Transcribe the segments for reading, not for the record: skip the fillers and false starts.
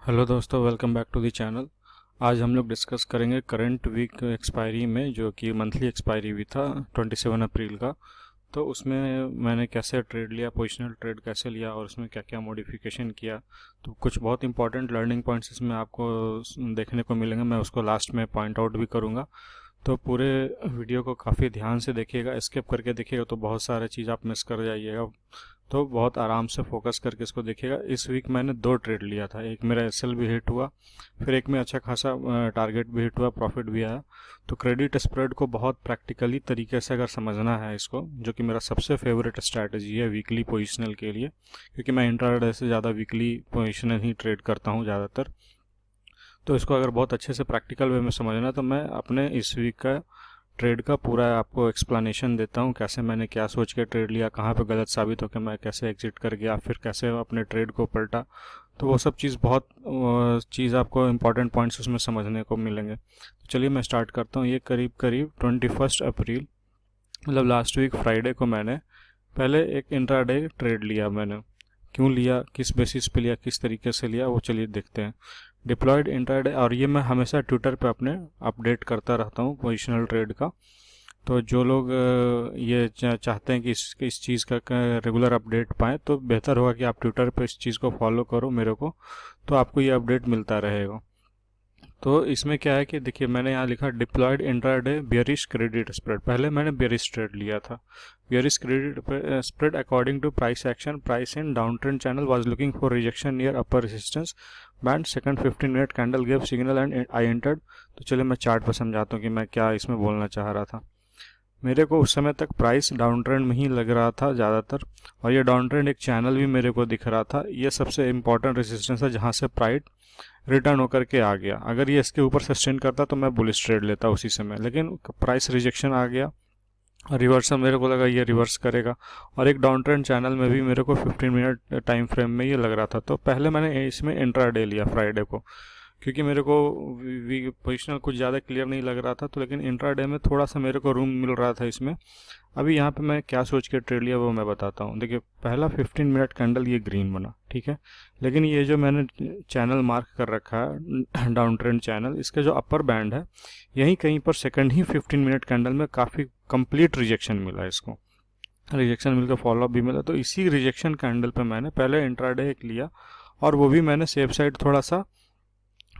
Hello दोस्तों, welcome back to the channel. आज हम लोग डिस्कस करेंगे करंट वीक एक्सपायरी में, जो कि मंथली एक्सपायरी भी था 27 अप्रैल का। तो उसमें मैंने कैसे ट्रेड लिया, पोजिशनल ट्रेड कैसे लिया और उसमें क्या क्या मॉडिफिकेशन किया। तो कुछ बहुत इंपॉर्टेंट लर्निंग पॉइंट्स इसमें आपको देखने को मिलेंगे। मैं उसको लास्ट में पॉइंट आउट भी करूँगा। तो पूरे वीडियो को काफ़ी ध्यान से देखिएगा, स्किप करके देखिएगा तो बहुत सारे चीज़ आप मिस कर जाइएगा। तो बहुत आराम से फोकस करके इसको देखिएगा। इस वीक मैंने 2 ट्रेड लिया था, एक मेरा एसएल भी हिट हुआ, फिर एक में अच्छा खासा टारगेट भी हिट हुआ, प्रॉफिट भी आया। तो क्रेडिट स्प्रेड को बहुत प्रैक्टिकली तरीके से अगर समझना है इसको, जो कि मेरा सबसे फेवरेट स्ट्रैटेजी है वीकली पोजिशनल के लिए, क्योंकि मैं इंट्राडे से ज़्यादा वीकली पोजिशनल ही ट्रेड करता हूँ ज़्यादातर। तो इसको अगर बहुत अच्छे से प्रैक्टिकल वे में समझना है तो मैं अपने इस वीक का ट्रेड का पूरा आपको एक्सप्लेनेशन देता हूँ, कैसे मैंने क्या सोच के ट्रेड लिया, कहाँ पे गलत साबित होकर मैं कैसे एग्जिट कर गया, फिर कैसे अपने ट्रेड को पलटा। तो वो सब चीज़ बहुत चीज़ आपको इंपॉर्टेंट पॉइंट्स उसमें समझने को मिलेंगे। तो चलिए मैं स्टार्ट करता हूँ। ये करीब करीब 21 अप्रैल, मतलब लास्ट वीक फ्राइडे को मैंने पहले एक इंट्राडे ट्रेड लिया। मैंने क्यों लिया, किस बेसिस पे लिया, किस तरीके से लिया, वो चलिए देखते हैं। डिप्लॉयड इंट्राडे, और ये मैं हमेशा ट्विटर पे अपने अपडेट करता रहता हूँ पोजिशनल ट्रेड का। तो जो लोग ये चाहते हैं कि इस चीज़ का रेगुलर अपडेट पाएँ, तो बेहतर होगा कि आप ट्विटर पे इस चीज़ को फॉलो करो मेरे को, तो आपको ये अपडेट मिलता रहेगा। तो इसमें क्या है कि देखिए, मैंने यहाँ लिखा deployed intraday bearish credit spread. पहले मैंने बियरिश ट्रेड लिया था। Bearish credit spread according to price action, price in down trend channel was looking for rejection near upper resistance band, second 15 minute candle gave signal and I entered. तो चलिए मैं chart पर समझाता हूँ कि मैं क्या इसमें बोलना चाह रहा था। मेरे को उस समय तक प्राइस डाउन ट्रेंड में ही लग रहा था ज़्यादातर, और ये डाउन ट्रेंड एक चैनल भी मेरे को दिख रहा था। ये सबसे इंपॉर्टेंट रेजिस्टेंस है जहाँ से प्राइस रिटर्न होकर के आ गया। अगर ये इसके ऊपर सस्टेन करता तो मैं बुलिश ट्रेड लेता उसी समय, लेकिन प्राइस रिजेक्शन आ गया, रिवर्सल मेरे को लगा ये रिवर्स करेगा। और एक डाउन ट्रेंड चैनल में भी मेरे को 15 मिनट टाइम फ्रेम में ये लग रहा था। तो पहले मैंने इसमें इंट्राडे लिया फ्राइडे को, क्योंकि मेरे को पोजिशनल कुछ ज़्यादा क्लियर नहीं लग रहा था। तो लेकिन इंट्राडे में थोड़ा सा मेरे को रूम मिल रहा था इसमें। अभी यहाँ पे मैं क्या सोच के ट्रेड लिया वो मैं बताता हूँ। देखिए, पहला 15 मिनट कैंडल ये ग्रीन बना, ठीक है। लेकिन ये जो मैंने चैनल मार्क कर रखा है डाउन ट्रेंड चैनल, इसका जो अपर बैंड है, यहीं कहीं पर सेकंड ही 15 मिनट कैंडल में काफ़ी कंप्लीट रिजेक्शन मिला। इसको रिजेक्शन मिलकर फॉलोअप भी मिला। तो इसी रिजेक्शन कैंडल पे मैंने पहले इंट्राडे एक लिया, और वो भी मैंने सेफ साइड थोड़ा सा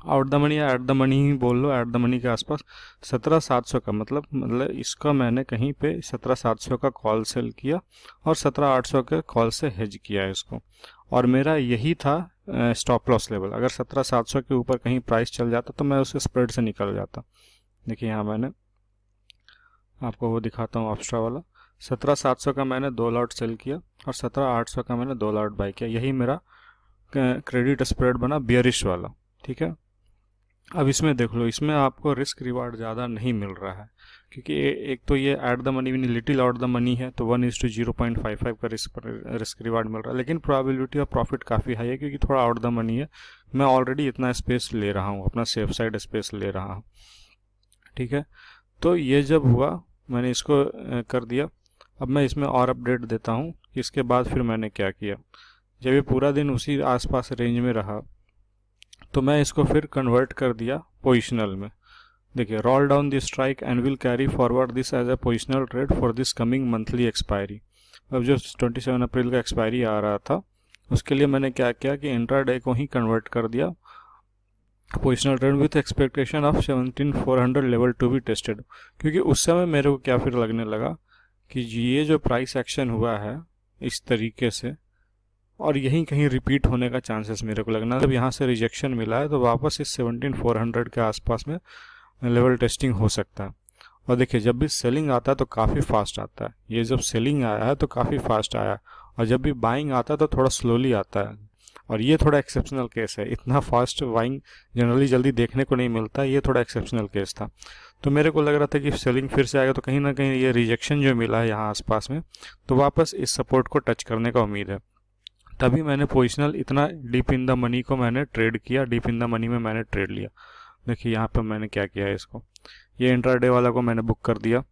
आउट द मनी या एट द मनी ही बोल लो, एट द मनी के आसपास 17,700 का, मतलब इसका मैंने कहीं पे 17,700 का कॉल सेल किया और 17,800 के कॉल से हेज किया है इसको। और मेरा यही था स्टॉप लॉस लेवल। अगर 17,700 के ऊपर कहीं प्राइस चल जाता तो मैं उस स्प्रेड से निकल जाता। देखिए, यहाँ मैंने आपको वो दिखाता हूँ ऑप्स्ट्रा वाला। 17,700 का मैंने 2 लॉट सेल किया और 17,800 का मैंने 2 लॉट बाई किया। यही मेरा क्रेडिट स्प्रेड बना बियरिश वाला, ठीक है। अब इसमें देख लो, इसमें आपको रिस्क रिवार्ड ज़्यादा नहीं मिल रहा है, क्योंकि एक तो ये at the money little out the money है, तो 1:0.55 का रिस्क रिवार्ड मिल रहा है। लेकिन प्रोबेबिलिटी ऑफ प्रॉफिट काफ़ी हाई है, क्योंकि थोड़ा आउट द मनी है। मैं ऑलरेडी इतना स्पेस ले रहा हूँ, अपना सेफ साइड स्पेस ले रहा हूँ, ठीक है। तो ये जब हुआ, मैंने इसको कर दिया। अब मैं इसमें और अपडेट देता हूँ कि इसके बाद फिर मैंने क्या किया। जब ये पूरा दिन उसी आसपास रेंज में रहा, तो मैं इसको फिर कन्वर्ट कर दिया पोजिशनल में। देखिए, roll down this strike and will carry forward this as a positional trade for this coming monthly expiry. अब जो 27 अप्रैल का एक्सपायरी आ रहा था, उसके लिए मैंने क्या किया कि इंट्राडे को ही कन्वर्ट कर दिया positional trade with expectation of 17,400 level to be tested. क्योंकि उस समय मेरे को क्या फिर लगने लगा कि ये जो प्राइस एक्शन हुआ है इस तरीके से, और यहीं कहीं रिपीट होने का चांसेस मेरे को लगना, जब यहाँ से रिजेक्शन मिला है तो वापस इस 17,400 के आसपास में लेवल टेस्टिंग हो सकता है। और देखिए, जब भी सेलिंग आता है तो काफ़ी फास्ट आता है। ये जब सेलिंग आया है तो काफ़ी फास्ट आया, और जब भी बाइंग आता है तो थोड़ा स्लोली आता है। और ये थोड़ा एक्सेप्शनल केस है, इतना फास्ट बाइंग जनरली जल्दी देखने को नहीं मिलता। ये थोड़ा एक्सेप्शनल केस था। तो मेरे को लग रहा था कि सेलिंग फिर से आएगा तो कहीं ना कहीं ये रिजेक्शन जो मिला है यहाँ आसपास में, तो वापस इस सपोर्ट को टच करने का उम्मीद है। तभी मैंने पोजिशनल इतना डीप इन द मनी को मैंने ट्रेड किया, डीप इन द मनी में मैंने ट्रेड लिया। देखिए, यहाँ पर मैंने क्या किया है, इसको ये इंट्राडे वाला को मैंने बुक कर दिया,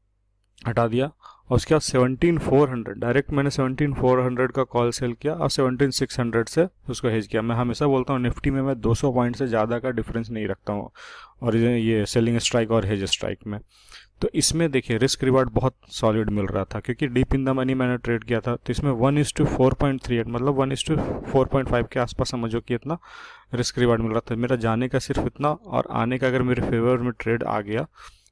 हटा दिया, और उसके बाद 17,400 डायरेक्ट मैंने 17,400 का कॉल सेल किया और 17,600 से उसको हेज किया। मैं हमेशा बोलता हूँ निफ्टी में मैं 200 पॉइंट से ज़्यादा का डिफरेंस नहीं रखता हूँ, और ये सेलिंग स्ट्राइक और हेज स्ट्राइक में। तो इसमें देखिए रिस्क रिवार्ड बहुत सॉलिड मिल रहा था, क्योंकि डीप इन द मनी मैंने ट्रेड किया था। तो इसमें 1:4.38 मतलब 1:4.5 के आसपास समझो कि इतना रिस्क रिवार्ड मिल रहा था। मेरा जाने का सिर्फ इतना और आने का अगर मेरे फेवर में ट्रेड आ गया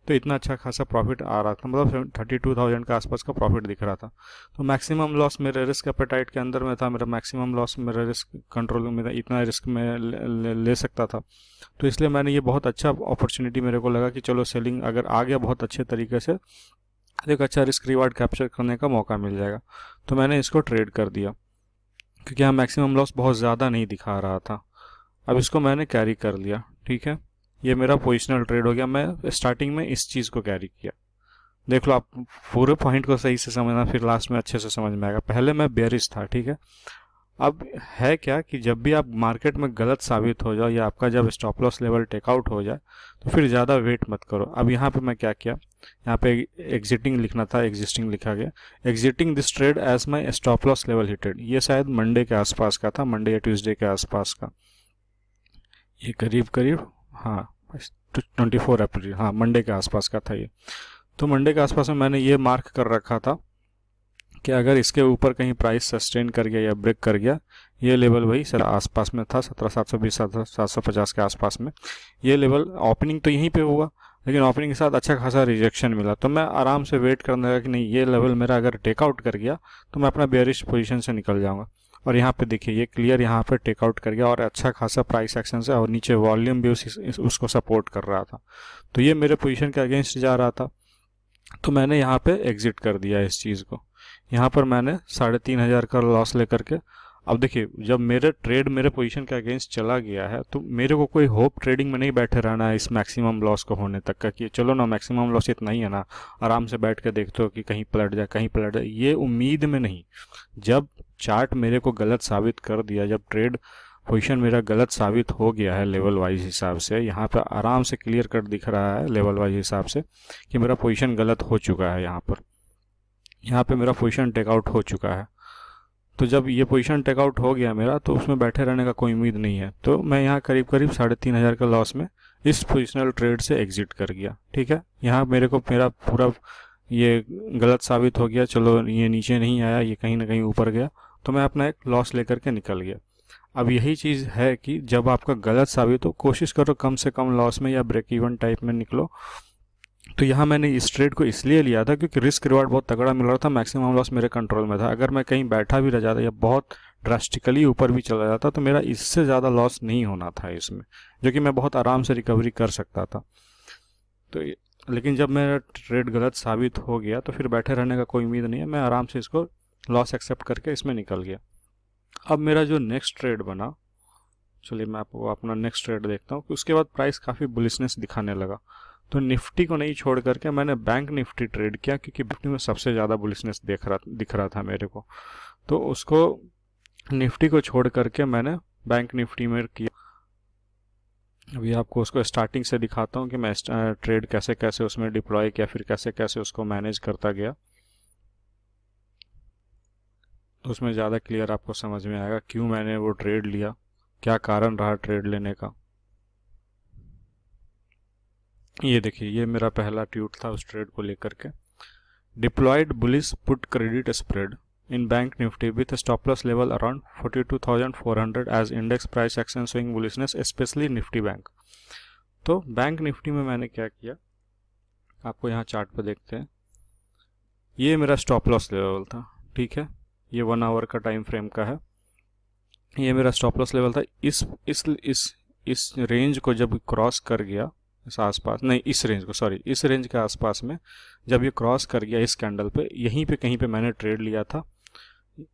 तो इतना अच्छा खासा प्रॉफिट आ रहा था, मतलब 32,000 के आसपास का प्रॉफिट दिख रहा था। तो मैक्सिमम लॉस मेरे रिस्क एपेटाइट के अंदर में था, मेरा मैक्सिमम लॉस मेरा रिस्क कंट्रोल में था, इतना रिस्क मैं ले सकता था। तो इसलिए मैंने ये बहुत अच्छा अपॉर्चुनिटी मेरे को लगा कि चलो सेलिंग अगर आ गया बहुत अच्छे तरीके से, एक अच्छा रिस्क रिवार्ड कैप्चर करने का मौका मिल जाएगा। तो मैंने इसको ट्रेड कर दिया, क्योंकि यहाँ मैक्सिमम लॉस बहुत ज़्यादा नहीं दिखा रहा था। अब इसको मैंने कैरी कर लिया, ठीक है। ये मेरा पोजिशनल ट्रेड हो गया। मैं स्टार्टिंग में इस चीज़ को कैरी किया। देख लो, आप पूरे पॉइंट को सही से समझना, फिर लास्ट में अच्छे से समझ में आएगा। पहले मैं बेयरिश था, ठीक है। अब है क्या कि जब भी आप मार्केट में गलत साबित हो जाओ या आपका जब स्टॉप लॉस लेवल टेकआउट हो जाए तो फिर ज़्यादा वेट मत करो। अब यहाँ पे मैं क्या किया, यहाँ पे एग्जिटिंग लिखना था, एग्जिस्टिंग लिखा गया। Exiting this trade as my stop loss level hitted. ये शायद मंडे के आसपास का था, मंडे या ट्यूसडे के आसपास का, ये करीब करीब, हाँ 24 अप्रैल, हाँ मंडे के आसपास का था ये। तो मंडे के आसपास में मैंने ये मार्क कर रखा था कि अगर इसके ऊपर कहीं प्राइस सस्टेन कर गया या ब्रेक कर गया, ये लेवल वही सर आसपास में था, 17,720 750 के आसपास में ये लेवल। ओपनिंग तो यहीं पे हुआ, लेकिन ओपनिंग के साथ अच्छा खासा रिजेक्शन मिला। तो मैं आराम से वेट करने लगा कि नहीं, ये लेवल मेरा अगर टेकआउट कर गया तो मैं अपना बेयरिश पोजीशन से निकल जाऊंगा। और यहाँ पे देखिए ये क्लियर यहाँ पे टेकआउट कर गया और अच्छा खासा प्राइस एक्शन से, और नीचे वॉल्यूम भी उसको सपोर्ट कर रहा था। तो ये मेरे पोजीशन के अगेंस्ट जा रहा था, तो मैंने यहाँ पे एग्जिट कर दिया इस चीज़ को। यहाँ पर मैंने 3,500 का लॉस लेकर के, अब देखिए जब मेरे ट्रेड मेरे पोजीशन के अगेंस्ट चला गया है तो मेरे को कोई होप ट्रेडिंग में नहीं बैठे रहना है इस मैक्सिमम लॉस को होने तक का, कि चलो ना मैक्सिमम लॉस इतना ही है ना, आराम से बैठ के देखते हो कि कहीं पलट जाए कहीं पलट जाए, ये उम्मीद में नहीं। जब चार्ट मेरे को गलत साबित कर दिया, जब ट्रेड पोजीशन मेरा गलत साबित हो गया है लेवल वाइज हिसाब से, यहाँ पे आराम से क्लियर कट दिख रहा है लेवल वाइज हिसाब से कि मेरा पोजीशन गलत हो चुका है। यहाँ पे मेरा पोजीशन टेकआउट हो चुका है। तो जब ये पोजीशन टेकआउट हो गया मेरा, तो उसमें बैठे रहने का कोई उम्मीद नहीं है। तो मैं यहाँ करीब करीब 3,500 का लॉस में इस पोजिशनल ट्रेड से एग्जिट कर गया, ठीक है। यहाँ मेरे को मेरा पूरा ये गलत साबित हो गया, चलो ये नीचे नहीं आया, ये कहीं ना कहीं ऊपर गया, तो मैं अपना एक लॉस लेकर के निकल गया। अब यही चीज़ है कि जब आपका गलत साबित हो, कोशिश करो कम से कम लॉस में या ब्रेक इवन टाइप में निकलो। तो यहाँ मैंने इस ट्रेड को इसलिए लिया था क्योंकि रिस्क रिवार्ड बहुत तगड़ा मिल रहा था, मैक्सिमम लॉस मेरे कंट्रोल में था। अगर मैं कहीं बैठा भी रह जाता या बहुत ड्रास्टिकली ऊपर भी चला जाता तो मेरा इससे ज़्यादा लॉस नहीं होना था इसमें, जो कि मैं बहुत आराम से रिकवरी कर सकता था। तो लेकिन जब मेरा ट्रेड गलत साबित हो गया तो फिर बैठे रहने का कोई उम्मीद नहीं है, मैं आराम से इसको लॉस एक्सेप्ट करके इसमें निकल गया। अब मेरा जो नेक्स्ट ट्रेड बना, चलिए मैं आपको अपना नेक्स्ट ट्रेड देखता हूँ कि उसके बाद प्राइस काफ़ी बुलिशनेस दिखाने लगा। तो निफ्टी को नहीं छोड़ करके मैंने बैंक निफ्टी ट्रेड किया, क्योंकि निफ्टी में सबसे ज़्यादा बुलिशनेस दिख रहा था मेरे को। तो उसको निफ्टी को छोड़ करके मैंने बैंक निफ्टी में किया। अभी आपको उसको स्टार्टिंग से दिखाता हूँ कि मैं ट्रेड कैसे कैसे उसमें डिप्लॉय किया, फिर कैसे कैसे उसको मैनेज करता गया, तो उसमें ज़्यादा क्लियर आपको समझ में आएगा क्यों मैंने वो ट्रेड लिया, क्या कारण रहा ट्रेड लेने का। ये देखिए ये मेरा पहला ट्वीट था उस ट्रेड को लेकर के। Deployed bullish put credit spread in bank Nifty with stop loss level around 42,400 as index price action showing bullishness specially Nifty bank. तो बैंक निफ्टी में मैंने क्या किया, आपको यहाँ चार्ट पे देखते हैं। ये मेरा स्टॉप लॉस लेवल था, ठीक है, ये 1 आवर का टाइम फ्रेम का है। ये मेरा स्टॉप लॉस लेवल था। इस रेंज को जब क्रॉस कर गया, इस आसपास नहीं, इस रेंज को, सॉरी, इस रेंज के आसपास में जब ये क्रॉस कर गया इस कैंडल पे, यहीं पे कहीं पे मैंने ट्रेड लिया था।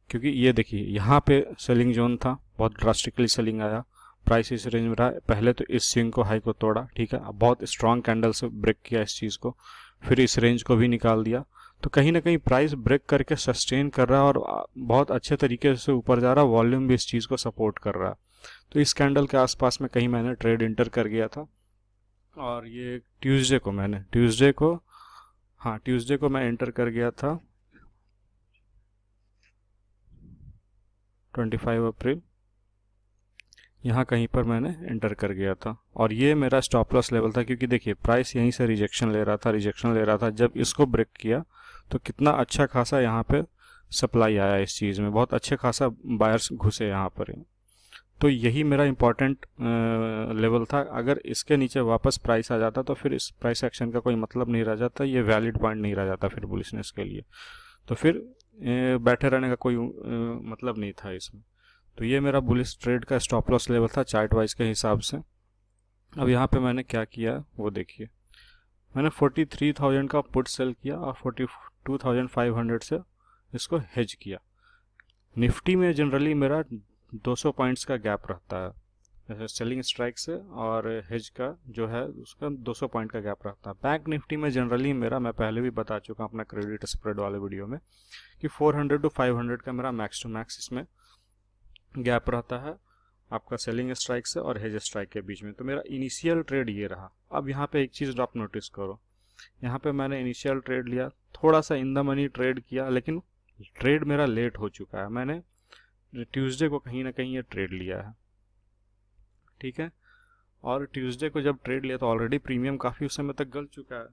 क्योंकि ये देखिए यहाँ पे सेलिंग जोन था, बहुत ड्रास्टिकली सेलिंग आया, प्राइस इस रेंज में रहा। पहले तो इस स्विंग को हाई को तोड़ा, ठीक है, अब बहुत स्ट्रॉन्ग कैंडल से ब्रेक किया इस चीज़ को, फिर इस रेंज को भी निकाल दिया। तो कहीं ना कहीं प्राइस ब्रेक करके सस्टेन कर रहा है और बहुत अच्छे तरीके से ऊपर जा रहा है, वॉल्यूम भी इस चीज़ को सपोर्ट कर रहा है। तो इस कैंडल के आसपास में कहीं मैंने ट्रेड इंटर कर गया था। और ये ट्यूसडे को मैं एंटर कर गया था 25 अप्रैल यहाँ कहीं पर मैंने एंटर कर गया था, और ये मेरा स्टॉप लॉस लेवल था, क्योंकि देखिए प्राइस यहीं से रिजेक्शन ले रहा था। जब इसको ब्रेक किया तो कितना अच्छा खासा यहाँ पे सप्लाई आया इस चीज़ में, बहुत अच्छे खासा बायर्स घुसे यहाँ पर। तो यही मेरा इम्पोर्टेंट लेवल था। अगर इसके नीचे वापस प्राइस आ जाता तो फिर इस प्राइस एक्शन का कोई मतलब नहीं रह जाता, ये वैलिड पॉइंट नहीं रह जाता फिर बुलिशनेस के लिए। तो फिर बैठे रहने का कोई मतलब नहीं था इसमें। तो ये मेरा बुलिश ट्रेड का स्टॉप लॉस लेवल था चार्ट वाइज के हिसाब से। अब यहाँ पे मैंने क्या किया वो देखिए, मैंने 43,000 का पुट सेल किया और 42,500 से इसको हेज किया। निफ्टी में जनरली मेरा 200 पॉइंट्स का गैप रहता है, जैसे सेलिंग स्ट्राइक से और हेज का जो है उसका 200 पॉइंट का गैप रहता है। बैंक निफ्टी में जनरली मेरा, मैं पहले भी बता चुका हूँ अपना क्रेडिट स्प्रेड वाले वीडियो में, कि 400 to 500 का मेरा मैक्स टू मैक्स इसमें गैप रहता है आपका सेलिंग स्ट्राइक से और हेज स्ट्राइक के बीच में। तो मेरा इनिशियल ट्रेड ये रहा। अब यहाँ पे एक चीज़ आप नोटिस करो, यहाँ पे मैंने इनिशियल ट्रेड लिया, थोड़ा सा इन द मनी ट्रेड किया, लेकिन ट्रेड मेरा लेट हो चुका है। मैंने ट्यूसडे को कहीं ना कहीं ये ट्रेड लिया है, ठीक है। और ट्यूसडे को जब ट्रेड लिया तो ऑलरेडी प्रीमियम काफ़ी उस समय तक गल चुका है।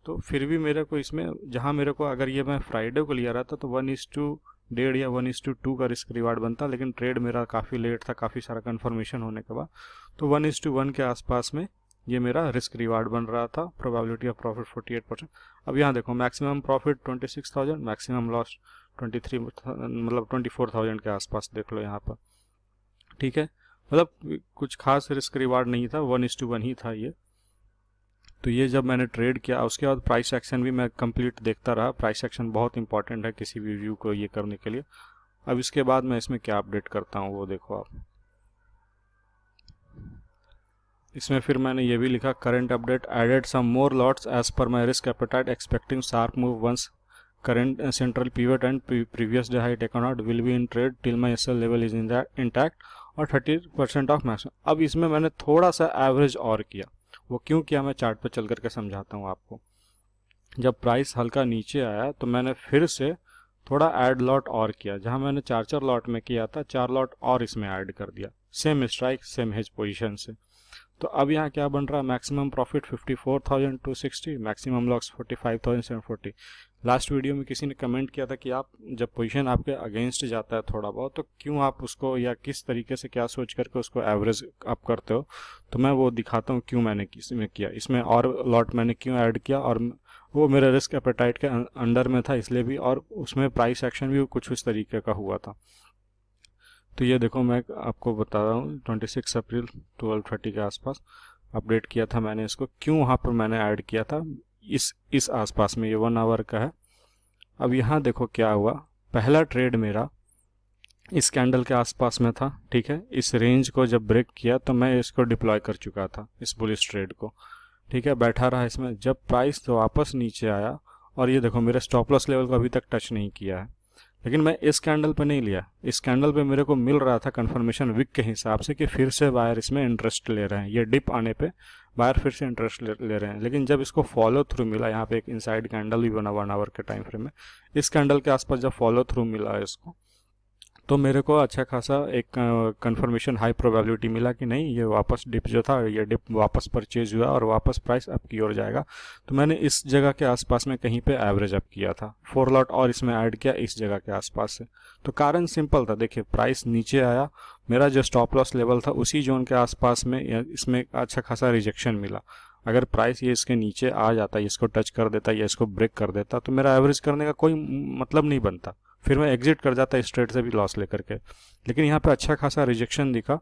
तो फिर भी मेरे को इसमें, जहाँ मेरे को अगर ये मैं फ्राइडे को लिया रहा था तो 1:1.5 या 1:2 का रिस्क रिवार्ड बनता, लेकिन ट्रेड मेरा काफ़ी लेट था, काफ़ी सारा कन्फर्मेशन होने के बाद। तो 1:1 के आसपास में ये मेरा रिस्क रिवार्ड बन रहा था, प्रोबेबिलिटी ऑफ प्रॉफिट 48%। अब यहाँ देखो, मैक्सिमम प्रॉफिट 26,000, मैक्सिमम लॉस 23, मतलब 24,000 के आसपास देख लो यहाँ पर, ठीक है। मतलब कुछ खास रिस्क रिवार्ड नहीं था, 1:1 ही था ये। तो ये जब मैंने ट्रेड किया, उसके बाद प्राइस एक्शन भी मैं कंप्लीट देखता रहा। प्राइस एक्शन बहुत इंपॉर्टेंट है किसी भी व्यू को ये करने के लिए। अब इसके बाद मैं इसमें क्या अपडेट करता हूँ वो देखो आप। इसमें फिर मैंने ये भी लिखा, current update, added some more lots as per my risk appetite, expecting sharp move once current central pivot and previous day high taken out will be in trade till my SL level is intact और 30% of maximum. अब इसमें मैंने थोड़ा सा average और किया। वो क्यों किया मैं चार्ट पर चल करके समझाता हूँ आपको। जब प्राइस हल्का नीचे आया तो मैंने फिर से थोड़ा ऐड लॉट और किया, जहाँ मैंने 4 लॉट में किया था, 4 लॉट और इसमें ऐड कर दिया, same strike same hedge position से। तो अब यहाँ क्या बन रहा है, maximum profit 54,260, maximum loss 45,740। Last video में किसी ने कमेंट किया था कि आप जब पोजीशन आपके अगेंस्ट जाता है थोड़ा बहुत, तो क्यों आप उसको, या किस तरीके से क्या सोच करके उसको एवरेज आप करते हो। तो मैं वो दिखाता हूँ क्यों मैंने इसमें किया, इसमें और लॉट मैंने क्यों ऐड किया, और वो मेरे रिस्क एपेटाइट के अंडर में था इसलिए भी, और उसमें प्राइस एक्शन भी कुछ उस तरीके का हुआ था। तो ये देखो, मैं आपको बता रहा हूँ 26 अप्रैल 12:30 के आसपास अपडेट किया था मैंने इसको। क्यों वहाँ पर मैंने ऐड किया था, इस आसपास में, ये 1 आवर का है। अब यहाँ देखो क्या हुआ, पहला ट्रेड मेरा इस कैंडल के आसपास में था, ठीक है। इस रेंज को जब ब्रेक किया तो मैं इसको डिप्लॉय कर चुका था, इस बुलिश ट्रेड को, ठीक है, बैठा रहा इसमें। जब प्राइस तो वापस नीचे आया, और ये देखो मेरे स्टॉप लॉस लेवल को अभी तक टच नहीं किया है, लेकिन मैं इस कैंडल पे नहीं लिया। इस कैंडल पे मेरे को मिल रहा था कंफर्मेशन विक के हिसाब से कि फिर से बायर इसमें इंटरेस्ट ले रहे हैं, ये डिप आने पे बायर फिर से इंटरेस्ट ले रहे हैं। लेकिन जब इसको फॉलो थ्रू मिला, यहाँ पे एक इनसाइड कैंडल भी बना 1 आवर के टाइम फ्रेम में, इस कैंडल के आसपास जब फॉलो थ्रू मिला इसको, तो मेरे को अच्छा खासा एक कंफर्मेशन हाई प्रोबेबिलिटी मिला कि नहीं, ये वापस डिप जो था, ये डिप वापस परचेज हुआ और वापस प्राइस अप की ओर जाएगा। तो मैंने इस जगह के आसपास में कहीं पे एवरेज अप किया था, 4 लॉट और इसमें ऐड किया इस जगह के आसपास से। तो कारण सिंपल था, देखिए प्राइस नीचे आया, मेरा जो स्टॉप लॉस लेवल था उसी जोन के आसपास में, इसमें अच्छा खासा रिजेक्शन मिला। अगर प्राइस ये इसके नीचे आ जाता, इसको टच कर देता या इसको ब्रेक कर देता, तो मेरा एवरेज करने का कोई मतलब नहीं बनता, फिर मैं एग्जिट कर जाता इस ट्रेड से भी लॉस लेकर के। लेकिन यहाँ पे अच्छा खासा रिजेक्शन दिखा,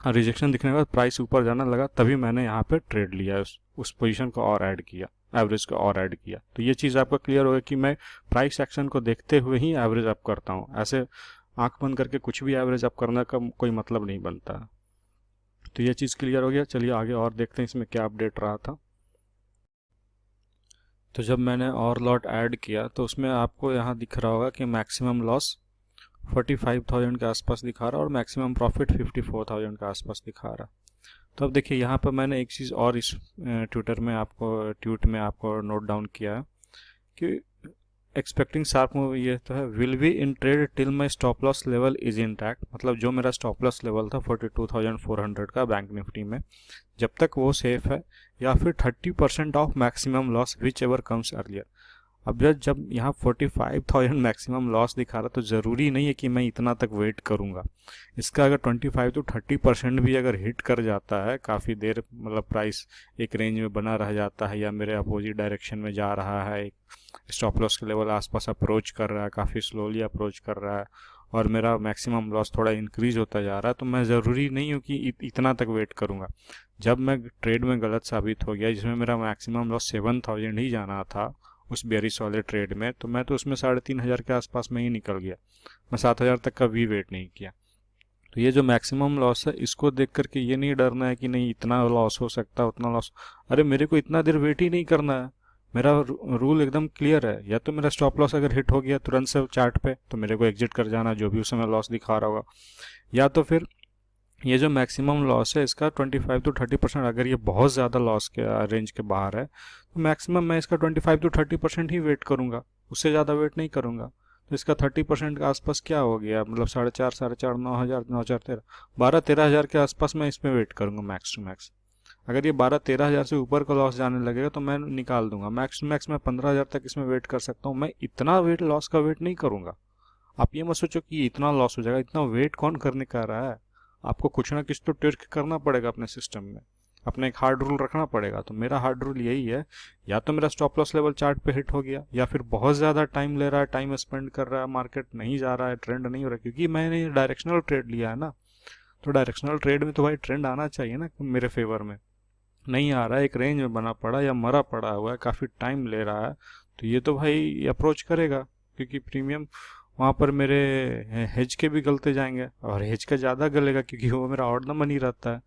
और रिजेक्शन दिखने के बाद प्राइस ऊपर जाना लगा, तभी मैंने यहाँ पे ट्रेड लिया, उस पोजीशन को और ऐड किया, एवरेज को और ऐड किया। तो ये चीज़ आपको क्लियर होगा कि मैं प्राइस एक्शन को देखते हुए ही एवरेज अप करता हूँ, ऐसे आंख बंद करके कुछ भी एवरेज अप करने का कोई मतलब नहीं बनता। तो ये चीज़ क्लियर हो गया। चलिए आगे और देखते हैं इसमें क्या अपडेट रहा था। तो जब मैंने और लॉट ऐड किया तो उसमें आपको यहाँ दिख रहा होगा कि मैक्सिमम लॉस 45,000 के आसपास दिखा रहा और मैक्सिमम प्रॉफिट 54,000 के आसपास दिखा रहा। तो अब देखिए यहाँ पर मैंने एक चीज़ और इस ट्वीट में आपको नोट डाउन किया है कि एक्सपेक्टिंग शार्प मूव ये तो है, will be in trade till my stop loss level is intact, मतलब जो मेरा स्टॉप लॉस लेवल था 42,400 का बैंक निफ्टी में, जब तक वो सेफ है, या फिर 30% of maximum loss which ever comes earlier. अब जब यहाँ 45,000 मैक्सिमम लॉस दिखा रहा तो ज़रूरी नहीं है कि मैं इतना तक वेट करूँगा। इसका अगर 25 to 30% भी अगर हिट कर जाता है, काफ़ी देर मतलब प्राइस एक रेंज में बना रह जाता है, या मेरे अपोजिट डायरेक्शन में जा रहा है, एक स्टॉप लॉस के लेवल आसपास अप्रोच कर रहा है, काफ़ी स्लोली अप्रोच कर रहा है, और मेरा मैक्सिमम लॉस थोड़ा इंक्रीज होता जा रहा है, तो मैं ज़रूरी नहीं हूँ कि इतना तक वेट करूँगा। जब मैं ट्रेड में गलत साबित हो गया, जिसमें मेरा मैक्सिमम लॉस 7,000 ही जाना था उस बेरिश वाले ट्रेड में, तो मैं तो उसमें 3,500 के आसपास में ही निकल गया, मैं 7,000 तक का भी वेट नहीं किया। तो ये जो मैक्सिमम लॉस है, इसको देख करके ये नहीं डरना है कि नहीं इतना लॉस हो सकता है, उतना लॉस, अरे मेरे को इतना देर वेट ही नहीं करना है। मेरा रूल एकदम क्लियर है, या तो मेरा स्टॉप लॉस अगर हिट हो गया तुरंत से चार्ट पे, तो मेरे को एग्जिट कर जाना जो भी उस समय लॉस दिखा रहा होगा, या तो फिर ये जो मैक्सिमम लॉस है इसका 25 to 30%, अगर ये बहुत ज़्यादा लॉस के रेंज के बाहर है तो मैक्सिमम मैं इसका 25 to 30% ही वेट करूँगा, उससे ज़्यादा वेट नहीं करूँगा। तो इसका 30% के आसपास क्या हो गया, मतलब 4,500, 9,000, 9,000, 12,000 के आसपास मैं इसमें वेट करूँगा मैक्स टू मैक्स। अगर ये 12,000 से ऊपर का लॉस जाने लगेगा तो मैं निकाल दूंगा, मैक्स टू मैक्स मैं 15,000 तक इसमें वेट कर सकता हूँ। मैं इतना वेट लॉस का वेट नहीं करूँगा। आप ये मत सोचो कि इतना लॉस हो जाएगा, इतना वेट कौन करने का रहा है। आपको कुछ ना कुछ तो ट्रिक करना पड़ेगा अपने सिस्टम में, अपना एक हार्ड रूल रखना पड़ेगा। तो मेरा हार्ड रूल यही है, या तो मेरा स्टॉप लॉस लेवल चार्ट पे हिट हो गया, या फिर बहुत ज़्यादा टाइम ले रहा है, टाइम स्पेंड कर रहा है, मार्केट नहीं जा रहा है, ट्रेंड नहीं हो रहा, क्योंकि मैंने डायरेक्शनल ट्रेड लिया है ना। तो डायरेक्शनल ट्रेड में तो भाई ट्रेंड आना चाहिए ना मेरे फेवर में, नहीं आ रहा है, एक रेंज में बना पड़ा या मरा पड़ा हुआ है, काफ़ी टाइम ले रहा है, तो ये तो भाई अप्रोच करेगा, क्योंकि प्रीमियम वहाँ पर मेरे हेज के भी गलते जाएंगे, और हेज का ज़्यादा गलेगा क्योंकि वो मेरा ऑड नंबर नहीं रहता है।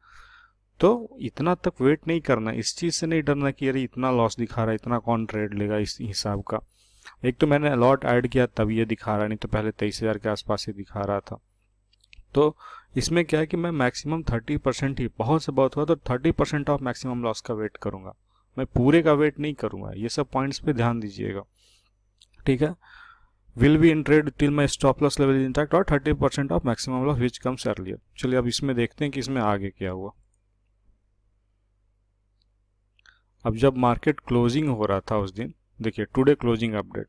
तो इतना तक वेट नहीं करना, इस चीज़ से नहीं डरना कि अरे इतना लॉस दिखा रहा है, इतना कौन ट्रेड लेगा इस हिसाब का। एक तो मैंने अलॉट ऐड किया तब ये दिखा रहा, नहीं तो पहले 23,000 के आसपास ही दिखा रहा था। तो इसमें क्या है कि मैं मैक्सिमम 30% ही, बहुत से बहुत हुआ तो 30% ऑफ मैक्सिमम लॉस का वेट करूँगा, मैं पूरे का वेट नहीं करूँगा। ये सब पॉइंट्स पे ध्यान दीजिएगा, ठीक है। Will be in trade till my stop loss level is intact, और 30% of maximum loss which comes earlier. चलिए अब इसमें देखते हैं कि इसमें आगे क्या हुआ। अब जब मार्केट क्लोजिंग हो रहा था उस दिन, देखिए today closing update,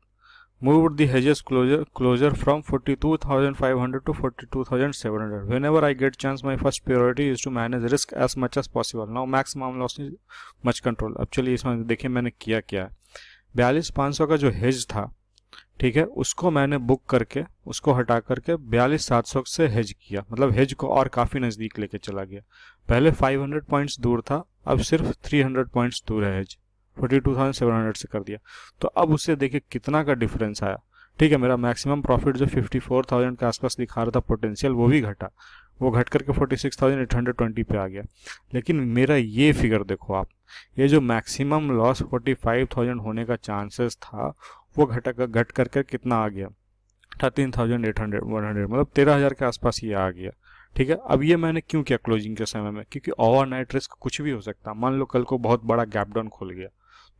moved the hedges closer from 42,500 to 42,700. Whenever I get chance, my first priority is to manage risk as much as possible. Now maximum loss is much control. अब चलिए इसमें देखिए मैंने किया क्या है। 42,500 का जो हेज था, ठीक है, उसको मैंने बुक करके उसको हटा करके 42,700 से हेज किया, मतलब हेज को और काफ़ी नज़दीक लेके चला गया। पहले 500 पॉइंट्स दूर था, अब सिर्फ 300 पॉइंट्स दूर है हेज, 42,700 से कर दिया। तो अब उससे देखिए कितना का डिफरेंस आया, ठीक है। मेरा मैक्सिमम प्रॉफिट जो 54,000 के आसपास दिखा रहा था पोटेंशियल, वो भी घटा, वो घट करके 46,820 पे आ गया। लेकिन मेरा ये फिगर देखो आप, ये जो मैक्सिमम लॉस 45,000 होने का चांसेस था, वो घट करके कितना आ गया, 13,800, मतलब 13,000 के आसपास ये आ गया, ठीक है। अब ये मैंने क्यों किया क्लोजिंग के समय में, क्योंकि ओवरनाइट रिस्क कुछ भी हो सकता है। मान लो कल को बहुत बड़ा गैप डाउन खुल गया,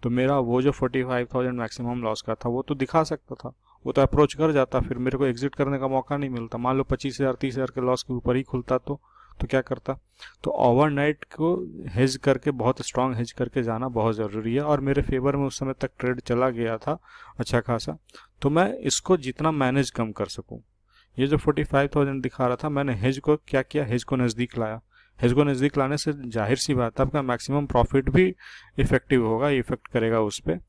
तो मेरा वो जो 45,000 मैक्सिमम लॉस का था वो तो दिखा सकता था, वो तो अप्रोच कर जाता, फिर मेरे को एग्जिट करने का मौका नहीं मिलता। मान लो 25,000 30,000 के लॉस के ऊपर ही खुलता तो क्या करता। तो ओवरनाइट को हेज करके, बहुत स्ट्रांग हेज करके जाना बहुत ज़रूरी है, और मेरे फेवर में उस समय तक ट्रेड चला गया था अच्छा खासा, तो मैं इसको जितना मैनेज कम कर सकूं। ये जो 45,000 दिखा रहा था, मैंने हेज को क्या किया, हेज को नज़दीक लाया। हेज को नज़दीक लाने से जाहिर सी बात है आपका मैक्सिमम प्रॉफिट भी इफेक्टिव होगा, इफेक्ट करेगा उस पर।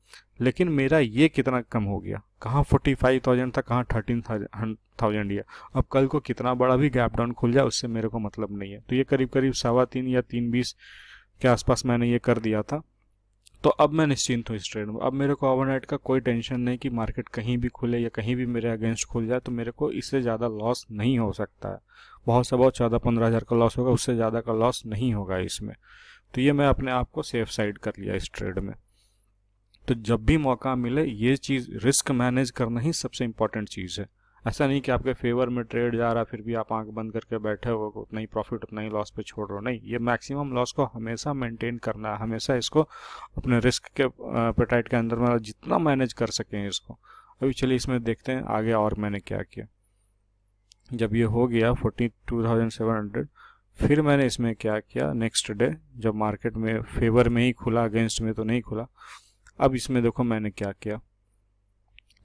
लेकिन मेरा ये कितना कम हो गया, कहाँ 45,000 था, कहाँ 13,000 दिया। अब कल को कितना बड़ा भी गैप डाउन खुल जाए उससे मेरे को मतलब नहीं है। तो ये करीब करीब 3.25 या 3.20 के आसपास मैंने ये कर दिया था। तो अब मैं निश्चिंत हूँ इस ट्रेड में। अब मेरे को ओवरनाइट का कोई टेंशन नहीं कि मार्केट कहीं भी खुले या कहीं भी मेरे अगेंस्ट खुल जाए, तो मेरे को इससे ज़्यादा लॉस नहीं हो सकता है। बहुत से बहुत 14-15 हज़ार का लॉस होगा, उससे ज़्यादा का लॉस नहीं होगा इसमें। तो ये मैं अपने आप को सेफ साइड कर लिया इस ट्रेड में। तो जब भी मौका मिले, ये चीज़ रिस्क मैनेज करना ही सबसे इम्पॉर्टेंट चीज़ है। ऐसा नहीं कि आपके फेवर में ट्रेड जा रहा फिर भी आप आंख बंद करके बैठे हो, उतना ही प्रॉफिट उतना ही लॉस पे छोड़ रहे हो, नहीं। ये मैक्सिमम लॉस को हमेशा मेंटेन करना है, हमेशा इसको अपने रिस्क के एपेटाइट के अंदर में जितना मैनेज कर सकें इसको। अभी चलिए इसमें देखते हैं आगे और मैंने क्या किया। जब ये हो गया 42,700, फिर मैंने इसमें क्या किया, नेक्स्ट डे जब मार्केट में फेवर में ही खुला, अगेंस्ट में तो नहीं खुला। अब इसमें देखो मैंने क्या किया।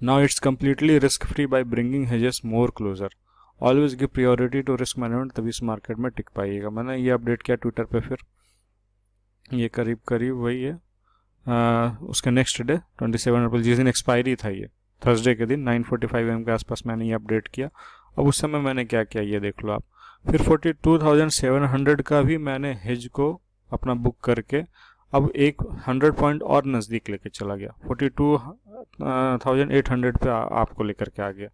Now it's completely risk free by bringing hedges more closer, always give priority to risk management, तभी इस मार्केट में टिक पाइएगा। मैंने ये अपडेट किया ट्विटर पे, फिर ये करीब करीब वही है उसके नेक्स्ट डे 27 अप्रैल, जिस दिन एक्सपायरी था, ये थर्सडे के दिन 9:45 AM के आसपास मैंने ये अपडेट किया। अब उस समय मैंने क्या किया ये देख लो आप। फिर 42,700 का भी मैंने हेज को अपना बुक करके अब एक 100 पॉइंट और नज़दीक लेके चला गया, 42,800 पे आपको लेकर के आ गया।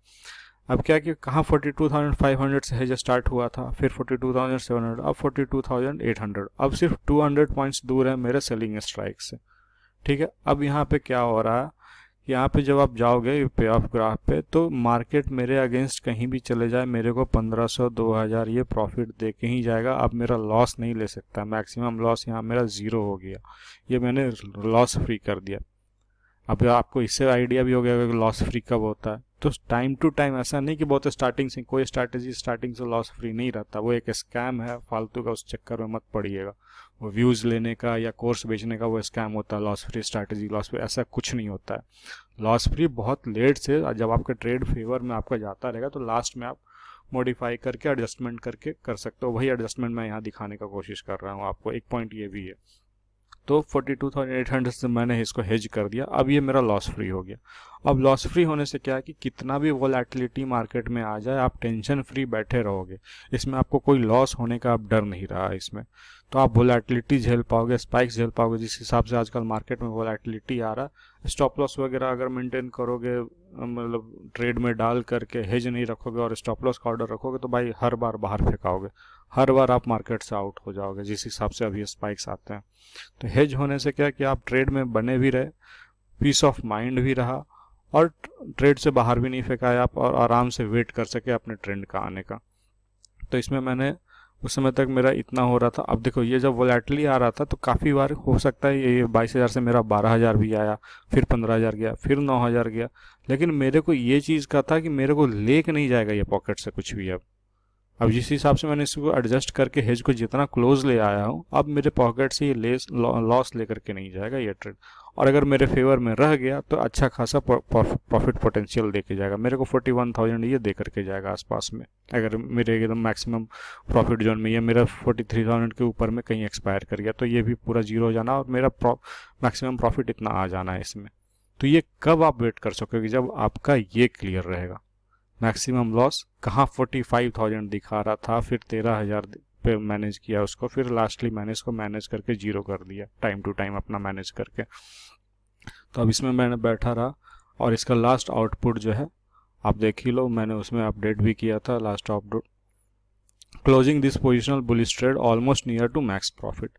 अब क्या कि कहाँ 42,500 से हेज स्टार्ट हुआ था, फिर 42,700, अब 42,800, अब सिर्फ 200 पॉइंट्स दूर है मेरे सेलिंग स्ट्राइक से। ठीक है, अब यहाँ पे क्या हो रहा है, यहाँ पे जब आप जाओगे पे ऑफ ग्राफ पे, तो मार्केट मेरे अगेंस्ट कहीं भी चले जाए, मेरे को 1500 2000 ये प्रॉफिट दे के ही जाएगा। अब मेरा लॉस नहीं ले सकता, मैक्सिमम लॉस यहाँ मेरा ज़ीरो हो गया, ये मैंने लॉस फ्री कर दिया। अब आपको इससे आइडिया भी हो गया कि लॉस फ्री कब होता है। तो टाइम टू टाइम, ऐसा नहीं कि बहुत स्टार्टिंग से कोई स्ट्रैटेजी स्टार्टिंग से लॉस फ्री नहीं रहता, वो एक स्कैम है फालतू का, उस चक्कर में मत पड़िएगा। वो व्यूज़ लेने का या कोर्स बेचने का वो स्कैम होता है, loss free strategy, loss free ऐसा कुछ नहीं होता है। लॉस फ्री बहुत लेट से, जब आपका ट्रेड फेवर में आपका जाता रहेगा तो लास्ट में आप मॉडिफाई करके एडजस्टमेंट करके कर सकते हो। वही एडजस्टमेंट मैं यहाँ दिखाने का कोशिश कर रहा हूँ आपको। एक पॉइंट ये भी है, तो 42,800 से मैंने इसको हेज कर दिया, अब ये मेरा लॉस फ्री हो गया। अब लॉस फ्री होने से क्या है कि कितना भी वोलेटिलिटी मार्केट में आ जाए, आप टेंशन फ्री बैठे रहोगे, इसमें आपको कोई लॉस होने का अब डर नहीं रहा इसमें। तो आप वोलेटिलिटी झेल पाओगे, स्पाइक्स झेल पाओगे, जिस हिसाब से आजकल मार्केट में वोलेटिलिटी आ रहा है। स्टॉप लॉस वगैरह अगर मेंटेन करोगे, मतलब ट्रेड में डाल करके हेज नहीं रखोगे और स्टॉप लॉस का ऑर्डर रखोगे, तो भाई हर बार बाहर फेंकाओगे, हर बार आप मार्केट से आउट हो जाओगे, जिस हिसाब से अभी स्पाइक्स आते हैं। तो हेज होने से क्या कि आप ट्रेड में बने भी रहे, पीस ऑफ माइंड भी रहा, और ट्रेड से बाहर भी नहीं फेंकाया आप, और आराम से वेट कर सके अपने ट्रेंड का आने का। तो इसमें मैंने उस समय तक मेरा इतना हो रहा था। अब देखो ये जब वोलेटिलिटी आ रहा था तो काफ़ी बार हो सकता है ये 22,000 से मेरा 12,000 भी आया, फिर 15,000 गया, फिर 9,000 गया, लेकिन मेरे को ये चीज़ का था कि मेरे को लेके नहीं जाएगा ये पॉकेट से कुछ भी। अब जिस हिसाब से मैंने इसको एडजस्ट करके हेज को जितना क्लोज ले आया हूँ, अब मेरे पॉकेट से ये लॉस लेकर के नहीं जाएगा ये ट्रेड, और अगर मेरे फेवर में रह गया तो अच्छा खासा प्रॉफिट पोटेंशियल दे के जाएगा मेरे को। 41,000 ये दे करके जाएगा आसपास में, अगर मेरे एकदम मैक्सिमम प्रॉफिट जोन में। ये मेरा 43,000 के ऊपर में कहीं एक्सपायर कर गया तो ये भी पूरा जीरो हो जाना, और मेरा मैक्सिमम प्रॉफिट इतना आ जाना है इसमें। तो ये कब आप वेट कर सकोगे, जब आपका ये क्लियर रहेगा। मैक्सिमम लॉस कहाँ 45,000 दिखा रहा था, फिर 13,000 पे मैनेज किया उसको, फिर लास्टली मैंने इसको मैनेज करके जीरो कर दिया, टाइम टू टाइम अपना मैनेज करके। तो अब इसमें मैंने बैठा रहा, और इसका लास्ट आउटपुट जो है आप देख ही लो, मैंने उसमें अपडेट भी किया था। Last output, closing this positional bullish trade almost near to max profit,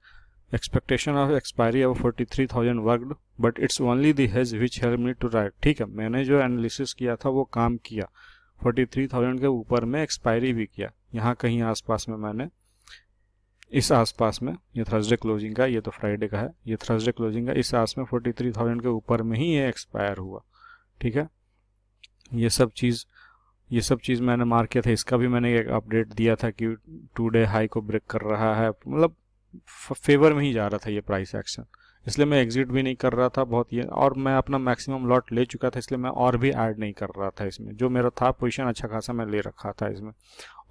expectation of expiry of 43,000 worked, but it's only the hedge which help me to right. ठीक है, मैंने जो एनालिसिस किया था वो काम किया, 43,000 के ऊपर में एक्सपायरी भी किया। यहाँ कहीं आसपास में मैंने, इस आसपास में, ये थर्सडे क्लोजिंग का, ये तो फ्राइडे का है, ये थर्सडे क्लोजिंग का, इस आस में 43,000 के ऊपर में ही ये एक्सपायर हुआ। ठीक है, ये सब चीज़ मैंने मार्क किया था। इसका भी मैंने एक अपडेट दिया था कि 2 डे हाई को ब्रेक कर रहा है, मतलब फेवर में ही जा रहा था ये प्राइस एक्शन, इसलिए मैं एग्जिट भी नहीं कर रहा था बहुत ये, और मैं अपना मैक्सिमम लॉट ले चुका था, इसलिए मैं और भी ऐड नहीं कर रहा था इसमें। जो मेरा था पोजीशन अच्छा खासा मैं ले रखा था इसमें,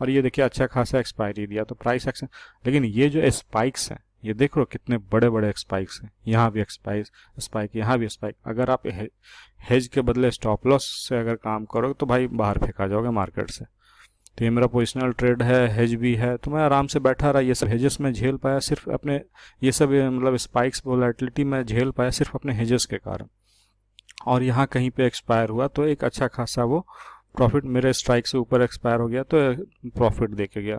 और ये देखिए अच्छा खासा एक्सपायरी दिया, तो प्राइस एक्शन। लेकिन ये जो स्पाइक्स हैं, ये देख लो कितने बड़े बड़े स्पाइक्स हैं, यहाँ भी स्पाइक, यहाँ भी स्पाइक। अगर आप हेज के बदले स्टॉप लॉस से अगर काम करोगे तो भाई बाहर फेंका जाओगे मार्केट से। तो ये मेरा पोजिशनल ट्रेड है, हेज भी है, तो मैं आराम से बैठा रहा। ये सब हेजेस में झेल पाया सिर्फ अपने, ये सब मतलब स्पाइक्स वोलेटिलिटी में झेल पाया सिर्फ अपने हेजेस के कारण, और यहाँ कहीं पे एक्सपायर हुआ तो एक अच्छा खासा वो प्रॉफिट, मेरे स्ट्राइक से ऊपर एक्सपायर हो गया तो प्रॉफिट दे के गया।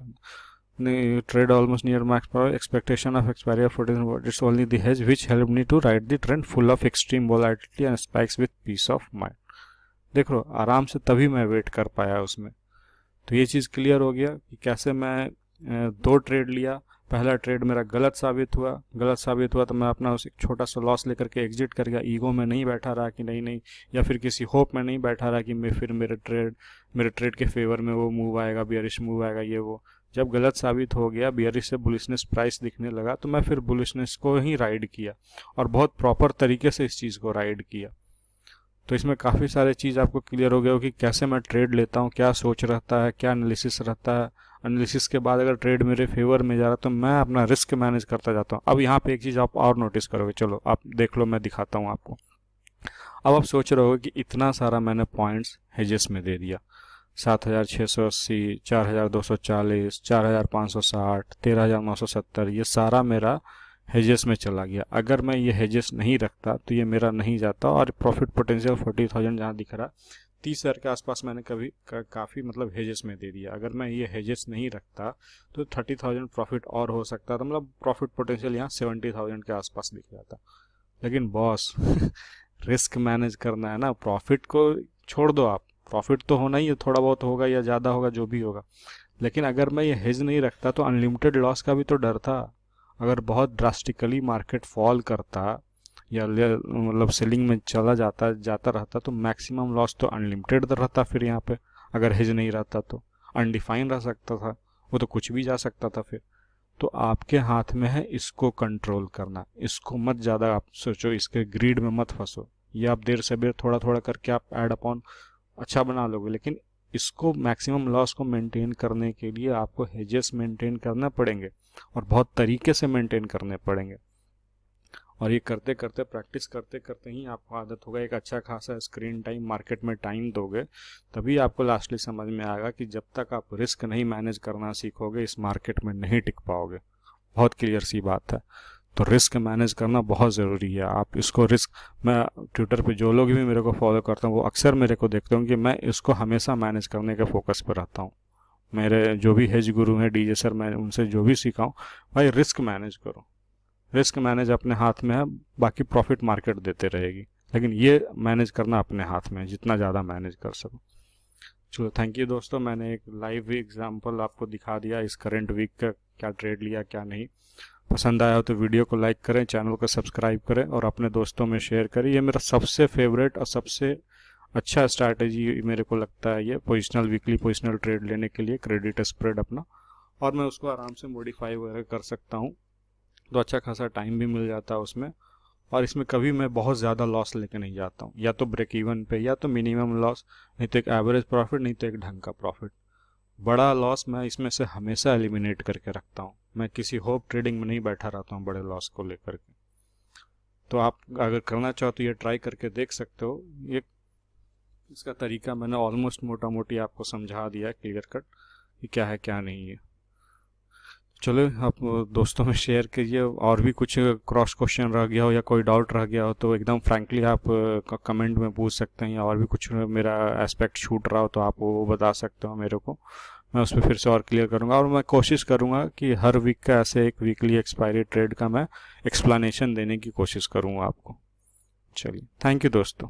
Trade almost near max expectation of expiry of 14, it's only the hedge which help me to ride the trend full of extreme volatility and spikes with peace of mind. देख लो आराम से, तभी मैं वेट कर पाया उसमें। तो ये चीज़ क्लियर हो गया कि कैसे मैं 2 ट्रेड लिया, पहला ट्रेड मेरा गलत साबित हुआ तो मैं अपना उस एक छोटा सा लॉस लेकर के एग्जिट कर गया। ईगो में नहीं बैठा रहा कि नहीं, या फिर किसी होप में नहीं बैठा रहा कि मेरे ट्रेड के फेवर में वो मूव आएगा, बियरिश मूव आएगा, ये वो। जब गलत साबित हो गया, बियरिश से बुलिशनेस प्राइस दिखने लगा, तो मैं फिर बुलिशनेस को ही राइड किया और बहुत प्रॉपर तरीके से इस चीज़ को राइड किया। तो इसमें काफ़ी सारे चीज़ आपको क्लियर हो गया हो कि कैसे मैं ट्रेड लेता हूँ, क्या सोच रहता है, क्या एनालिसिस रहता है। एनालिसिस के बाद अगर ट्रेड मेरे फेवर में जा रहा है तो मैं अपना रिस्क मैनेज करता जाता हूँ। अब यहाँ पे एक चीज़ आप और नोटिस करोगे, चलो आप देख लो, मैं दिखाता हूँ आपको। अब आप सोच रहे हो कि इतना सारा मैंने पॉइंट्स हेजेस में दे दिया, 7680, 4240, 4560, 13970, ये सारा मेरा हेजेस में चला गया। अगर मैं ये हेजेस नहीं रखता तो ये मेरा नहीं जाता, और प्रॉफिट पोटेंशियल 40,000 जहाँ दिख रहा, 30,000 के आसपास मैंने काफ़ी मतलब हेजेस में दे दिया। अगर मैं ये हेजेस नहीं रखता तो 30,000 प्रॉफिट और हो सकता था, मतलब प्रॉफिट पोटेंशियल यहाँ 70,000 के आसपास दिख जाता। लेकिन बॉस रिस्क मैनेज करना है ना, प्रॉफिट को छोड़ दो आप, प्रॉफिट तो होना ही है, थोड़ा बहुत होगा या ज़्यादा होगा, जो भी होगा। लेकिन अगर मैं ये हेज नहीं रखता तो अनलिमिटेड लॉस का भी तो डर था। अगर बहुत ड्रास्टिकली मार्केट फॉल करता या मतलब सेलिंग में जाता रहता तो मैक्सिमम लॉस तो अनलिमिटेड रहता। फिर यहाँ पे अगर हेज नहीं रहता तो अनडिफाइन रह सकता था, वो तो कुछ भी जा सकता था फिर। तो आपके हाथ में है इसको कंट्रोल करना, इसको मत ज़्यादा आप सोचो, इसके ग्रीड में मत फंसो। ये आप देर से देर थोड़ा थोड़ा करके आप ऐड अपॉन अच्छा बना लोगे, लेकिन इसको मैक्सिमम लॉस को मेंटेन करने के लिए आपको हेजेस मेंटेन करना पड़ेंगे और बहुत तरीके से मेंटेन करने पड़ेंगे। और ये करते करते, प्रैक्टिस करते करते ही आपको आदत होगा। एक अच्छा खासा स्क्रीन टाइम, मार्केट में टाइम दोगे, तभी आपको लास्टली समझ में आएगा कि जब तक आप रिस्क नहीं मैनेज करना सीखोगे, इस मार्केट में नहीं टिक पाओगे। बहुत क्लियर सी बात है। तो रिस्क मैनेज करना बहुत ज़रूरी है। आप इसको रिस्क, मैं ट्विटर पे जो लोग भी मेरे को फॉलो करता हूँ वो अक्सर मेरे को देखते होंगे कि मैं इसको हमेशा मैनेज करने के फोकस पर रहता हूँ। मेरे जो भी हेज गुरु हैं, डीजे सर, मैं उनसे जो भी सीखा हूँ, भाई रिस्क मैनेज करो। रिस्क मैनेज अपने हाथ में है, बाकी प्रॉफिट मार्केट देते रहेगी, लेकिन ये मैनेज करना अपने हाथ में है, जितना ज़्यादा मैनेज कर सको। चलो, थैंक यू दोस्तों। मैंने एक लाइव एग्जांपल आपको दिखा दिया इस करंट वीक का, क्या ट्रेड लिया क्या नहीं। पसंद आया हो तो वीडियो को लाइक करें, चैनल को सब्सक्राइब करें और अपने दोस्तों में शेयर करें। ये मेरा सबसे फेवरेट और सबसे अच्छा स्ट्रैटेजी मेरे को लगता है, ये वीकली पोजिशनल ट्रेड लेने के लिए, क्रेडिट स्प्रेड अपना, और मैं उसको आराम से मॉडिफाई वगैरह कर सकता हूँ, तो अच्छा खासा टाइम भी मिल जाता है उसमें। और इसमें कभी मैं बहुत ज़्यादा लॉस लेके नहीं जाता हूँ, या तो ब्रेक इवन पे, या तो मिनिमम लॉस, नहीं तो एक एवरेज प्रॉफिट, नहीं तो एक ढंग का प्रॉफिट। बड़ा लॉस मैं इसमें से हमेशा एलिमिनेट करके रखता हूँ। मैं किसी होप ट्रेडिंग में नहीं बैठा रहता हूँ बड़े लॉस को लेकर के। तो आप अगर करना चाहो तो ये ट्राई करके देख सकते हो। ये इसका तरीका मैंने ऑलमोस्ट मोटा मोटी आपको समझा दिया, क्लियर कट, कि क्या है क्या नहीं है। चलो, आप दोस्तों में शेयर कीजिए। और भी कुछ क्रॉस क्वेश्चन रह गया हो या कोई डाउट रह गया हो तो एकदम फ्रैंकली आप कमेंट में पूछ सकते हैं, या और भी कुछ मेरा एस्पेक्ट छूट रहा हो तो आप वो बता सकते हो मेरे को। मैं उस पर फिर से और क्लियर करूँगा, और मैं कोशिश करूँगा कि हर वीक का ऐसे एक वीकली एक्सपायरी ट्रेड का मैं एक्सप्लेनेशन देने की कोशिश करूँगा आपको। चलिए, थैंक यू दोस्तों।